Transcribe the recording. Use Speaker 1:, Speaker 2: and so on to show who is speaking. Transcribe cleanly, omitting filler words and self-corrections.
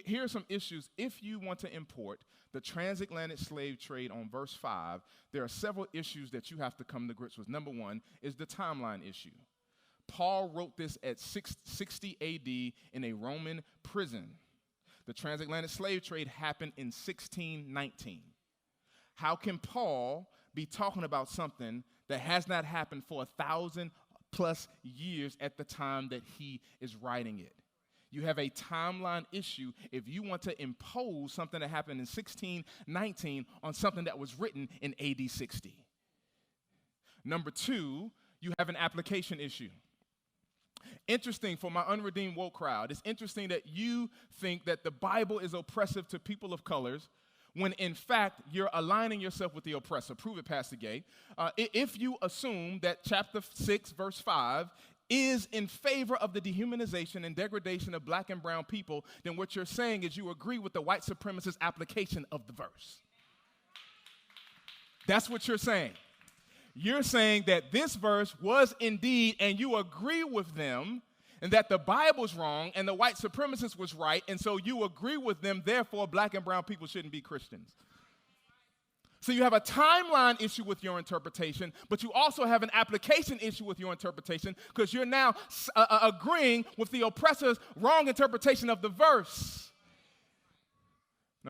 Speaker 1: Here are some issues. If you want to import the transatlantic slave trade on verse 5, there are several issues that you have to come to grips with. Number one is the timeline issue. Paul wrote this at 60 AD in a Roman prison. The transatlantic slave trade happened in 1619. How can Paul be talking about something that has not happened for 1,000+ years at the time that he is writing it? You have a timeline issue if you want to impose something that happened in 1619 on something that was written in AD 60. Number two, you have an application issue. Interesting for my unredeemed woke crowd, it's interesting that you think that the Bible is oppressive to people of colors when in fact you're aligning yourself with the oppressor. Prove it, Pastor Gay. If you assume that chapter 6, verse 5 is in favor of the dehumanization and degradation of black and brown people, then what you're saying is you agree with the white supremacist application of the verse. That's what you're saying. You're saying that this verse was indeed, and you agree with them, and that the Bible's wrong and the white supremacist was right, and so you agree with them, therefore black and brown people shouldn't be Christians. So you have a timeline issue with your interpretation, but you also have an application issue with your interpretation because you're now agreeing with the oppressor's wrong interpretation of the verse.